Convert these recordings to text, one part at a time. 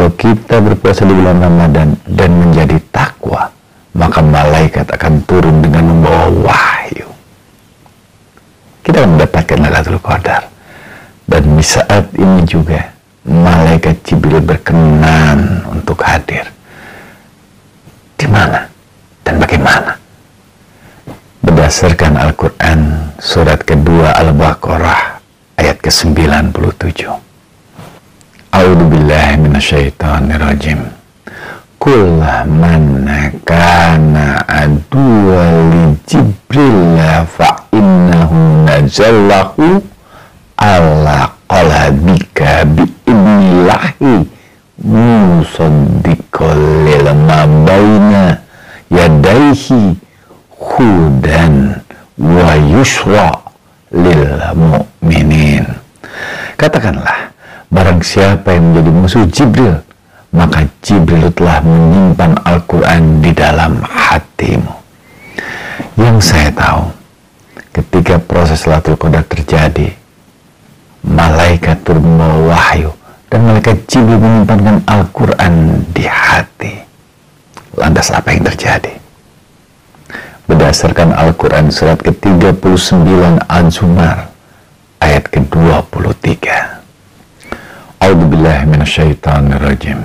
kalau kita berpuasa di bulan Ramadan dan menjadi takwa, maka malaikat akan turun dengan membawa wahyu. Kita akan mendapatkan Lailatul Qadar. Dan di saat ini juga malaikat Jibril berkenan untuk hadir. Di mana dan bagaimana? Berdasarkan Al-Quran surat kedua Al-Baqarah ayat ke-97. A'udzubillahi minasyaitonirrajim. Qul man kana aduwwa li Jibril fa innahu nazalahu ala qalbika bi'idnillahi musaddiqan lima baina yadayhi hudan wa yusra lil mu'minin. Katakanlah, barang siapa yang menjadi musuh Jibril, maka Jibril telah menyimpan Al-Quran di dalam hatimu. Yang saya tahu, ketika proses Lailatul Qadar terjadi, malaikat turun membawa wahyu dan malaikat Jibril menyimpankan Al-Quran di hati. Lantas apa yang terjadi? Berdasarkan Al-Quran surat ke-39 Az-Zumar ayat ke-23. A'udzubillahi minasyaitonirrajim.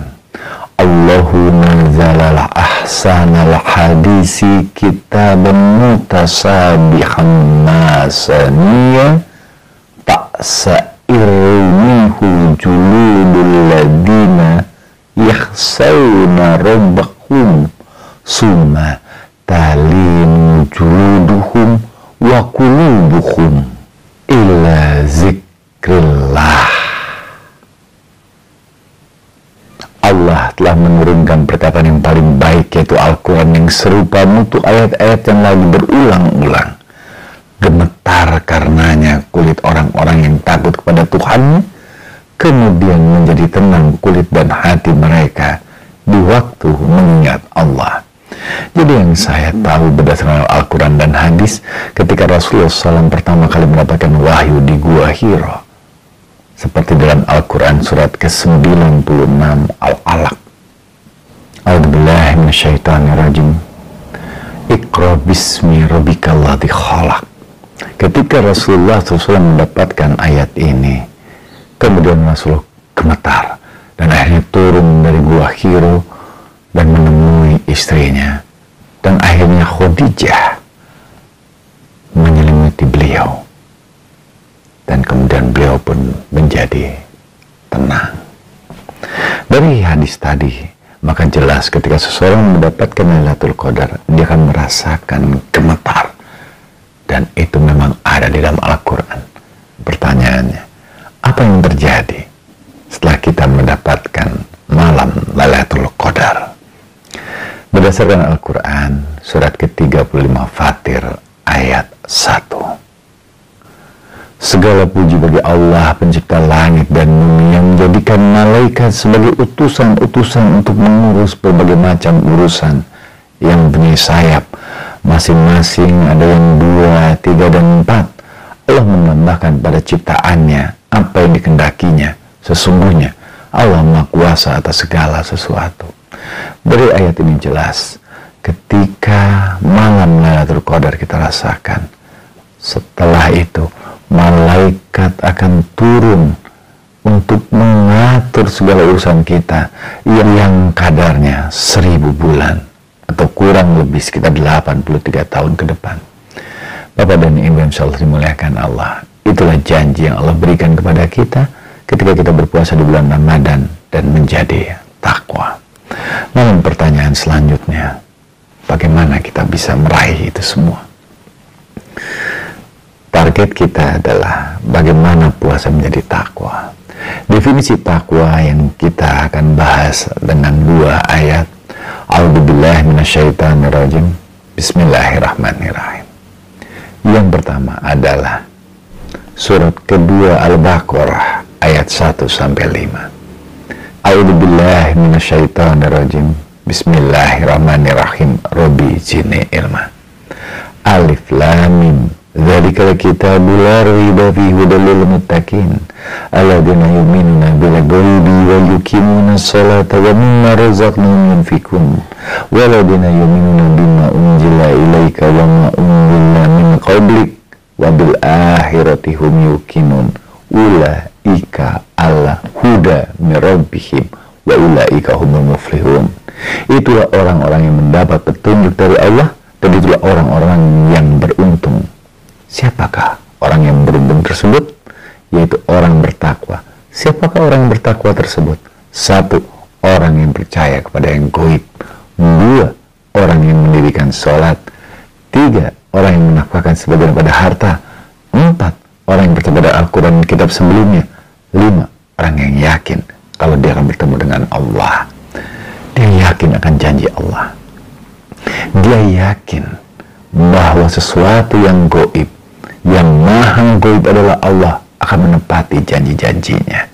Allahu nazzala ahsanal hadisi kitaban mutasabihan masaniya ta'sairu minhu juludul ladina yakhsawna rabbahum summa talinu juluduhum wa qulubuhum ila zikrillah. Allah telah menurunkan perkataan yang paling baik, yaitu Al-Quran yang serupa mutu ayat-ayat yang lagi berulang-ulang. Gemetar karenanya kulit orang-orang yang takut kepada Tuhan, kemudian menjadi tenang kulit dan hati mereka di waktu mengingat Allah. Jadi yang saya tahu berdasarkan Al-Quran dan hadis, ketika Rasulullah SAW pertama kali mendapatkan wahyu di Gua Hira, seperti dalam Al-Quran surat ke-96 Al-Alaq. A'udzubillahi minasyaitonirrajim. Iqra bismi rabbikal ladzi khalaq. Ketika Rasulullah SAW mendapatkan ayat ini, kemudian Rasulullah gemetar dan akhirnya turun dari Gua Hira dan menemui istrinya, dan akhirnya Khadijah menyelimuti beliau, dan kemudian beliau pun menjadi tenang. Dari hadis tadi, maka jelas ketika seseorang mendapatkan Lailatul Qadar, dia akan merasakan gemetar, dan itu memang ada di dalam Al-Quran. Pertanyaannya, apa yang terjadi setelah kita mendapatkan malam Lailatul Qadar? Berdasarkan Al-Quran surat ke-35 Fatir ayat 1. Segala puji bagi Allah pencipta langit dan bumi, yang menjadikan malaikat sebagai utusan-utusan untuk mengurus berbagai macam urusan, yang mempunyai sayap masing-masing, ada yang 2, 3, dan 4. Allah menambahkan pada ciptaannya apa yang dikehendakinya. Sesungguhnya Allah Maha Kuasa atas segala sesuatu. Dari ayat ini jelas, ketika malam Lailatul Qadar kita rasakan, setelah itu malaikat akan turun untuk mengatur segala urusan kita yang kadarnya 1000 bulan atau kurang lebih sekitar 83 tahun ke depan. Bapak dan Ibu yang insyaallah dimuliakan Allah, itulah janji yang Allah berikan kepada kita ketika kita berpuasa di bulan Ramadan dan menjadi takwa. Namun pertanyaan selanjutnya, bagaimana kita bisa meraih itu semua? Target kita adalah bagaimana puasa menjadi takwa. Definisi takwa yang kita akan bahas dengan 2 ayat. A'udzubillahi minasyaitonirrajim. Bismillahirrahmanirrahim. Yang pertama adalah surat kedua Al-Baqarah ayat 1-5. A'udzubillahi minasyaitonirrajim. Bismillahirrahmanirrahim. Rabbi zidni ilma. Alif lam mim. Dzalikal kitabul la raiba fihi hudal lil muttaqin alladzina yu'minuna bil ghaibi wa yuqimuna sholata wa mimma razaqnahum yunfiqun walladzina yu'minuna bima unzila ilaika wa ma unzila min qablik wa bil akhirati hum yuqinun ulaika ala huda min rabbihim wa ulaika humul muflihun. Itulah orang-orang yang mendapat petunjuk dari Allah, dan itulah orang-orang yang beruntung. Siapakah orang yang beruntung tersebut? Yaitu orang bertakwa. Siapakah orang yang bertakwa tersebut? 1. Orang yang percaya kepada yang gaib. 2. Orang yang mendirikan sholat. 3. Orang yang menafkahkan sebagian pada harta. 4. Orang yang percaya pada Al-Quran dan kitab sebelumnya. 5. Orang yang yakin kalau dia akan bertemu dengan Allah. Dia yakin akan janji Allah. Dia yakin bahwa sesuatu yang gaib, yang maha gaib adalah Allah, akan menepati janji-janjinya.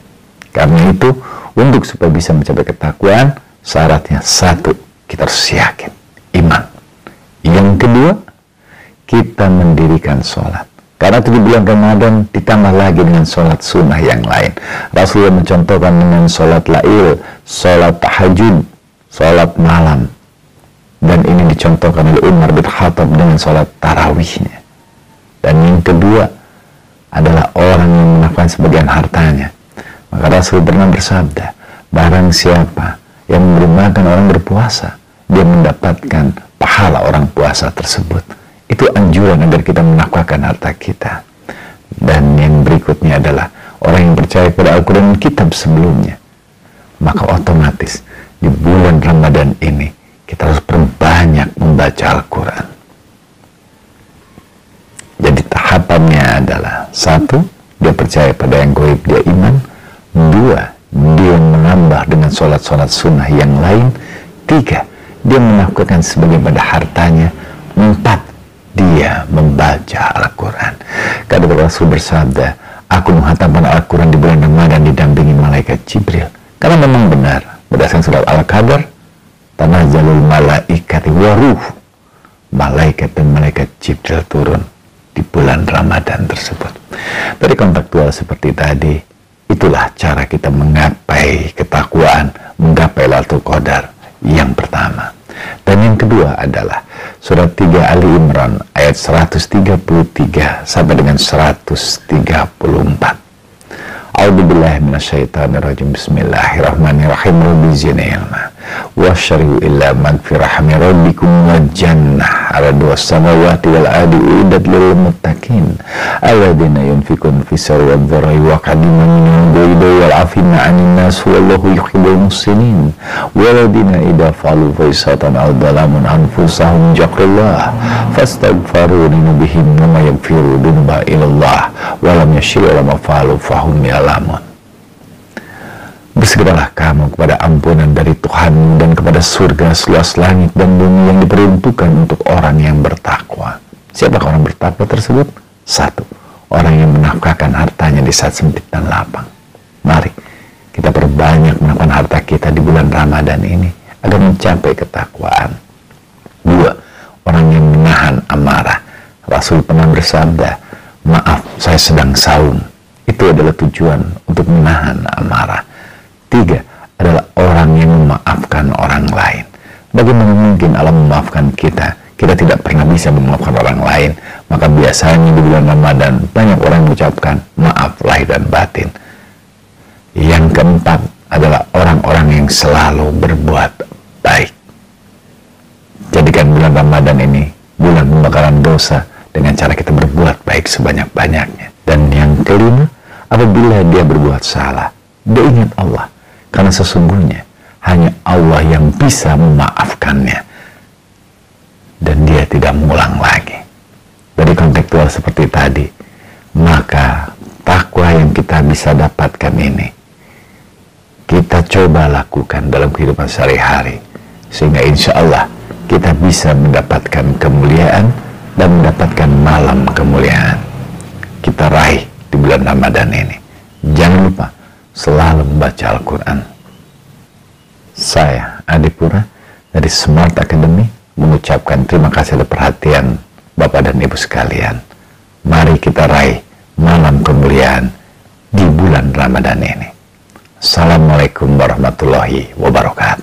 Karena itu, untuk supaya bisa mencapai ketakwaan, syaratnya 1, kita harus yakin, iman. Yang kedua, kita mendirikan sholat. Karena itu di bulan Ramadan ditambah lagi dengan sholat sunnah yang lain. Rasulullah mencontohkan dengan sholat lail, sholat tahajud, sholat malam. Dan ini dicontohkan oleh Umar bin Khattab dengan sholat tarawihnya. Dan yang kedua adalah orang yang menafkahkan sebagian hartanya. Maka Rasul pernah bersabda, barang siapa yang memberi makan orang berpuasa, dia mendapatkan pahala orang puasa tersebut. Itu anjuran agar kita menafkahkan harta kita. Dan yang berikutnya adalah orang yang percaya pada Al-Quran dan kitab sebelumnya. Maka otomatis di bulan Ramadan ini kita harus perbanyak membaca Al-Quran. Jadi tahapannya adalah 1, dia percaya pada yang gaib, dia iman. 2, dia menambah dengan sholat-sholat sunnah yang lain. 3, dia menafkahkan sebagian pada hartanya. 4, dia membaca Al-Quran. Karena Rasul bersabda, aku menghatamkan Al-Quran di bulan Ramadan didampingi malaikat Jibril. Karena memang benar, berdasarkan surat Al-Qadar, tanazzalul malaikati waruh, malaikat dan malaikat Jibril turun di bulan Ramadan tersebut. Dari kontekstual seperti tadi, itulah cara kita menggapai ketakwaan, menggapai Lailatul Qadar yang pertama. Dan yang kedua adalah surat 3 Ali Imran ayat 133 sampai dengan 134. A'udzubillahi minasyaitonirrajim. Bismillahirrahmanirrahim. Rabbi zidni ilma wa syari'u illa magfirah min rabbikum wa jannah ardu was-samawati wal ardi uiddat lil muttaqin alladzina yunfikun fis sarri wad dharri wa qadiman minal ghaibi wal afina 'anil nas wallahu yuhibbul muhsinin walladzina idza fa'alu fahisatan aw dhalamun anfusahum jaqallah fastaghfiru li bihim wa yaghfiru dhunuba ilallah wa lam yashru ma fa'alu fahum ya'lamun. Bersegeralah kamu kepada ampunan dari Tuhanmu dan kepada surga seluas langit dan bumi yang diperuntukkan untuk orang yang bertakwa. Siapakah orang bertakwa tersebut? 1, orang yang menafkahkan hartanya di saat sempit dan lapang. Mari kita perbanyak menafkahkan harta kita di bulan Ramadan ini agar mencapai ketakwaan. 2, orang yang menahan amarah. Rasul pernah bersabda, maaf saya sedang saum. Itu adalah tujuan untuk menahan amarah. 3 adalah orang yang memaafkan orang lain. Bagaimana mungkin Allah memaafkan kita? Kita tidak pernah bisa memaafkan orang lain. Maka biasanya di bulan Ramadan banyak orang mengucapkan maaf lahir dan batin. Yang keempat adalah orang-orang yang selalu berbuat baik. Jadikan bulan Ramadan ini bulan pembakaran dosa dengan cara kita berbuat baik sebanyak-banyaknya. Dan yang kelima, apabila dia berbuat salah, dia ingat Allah. Karena sesungguhnya hanya Allah yang bisa memaafkannya. Dan dia tidak mengulang lagi. Dari kontekstual seperti tadi, maka takwa yang kita bisa dapatkan ini, kita coba lakukan dalam kehidupan sehari-hari. Sehingga insya Allah kita bisa mendapatkan kemuliaan dan mendapatkan malam kemuliaan. Kita raih di bulan Ramadan ini. Jangan lupa selalu membaca Al-Quran. Saya, Adi Pura, dari Smart Academy, mengucapkan terima kasih atas perhatian Bapak dan Ibu sekalian. Mari kita raih malam kemuliaan di bulan Ramadan ini. Assalamualaikum warahmatullahi wabarakatuh.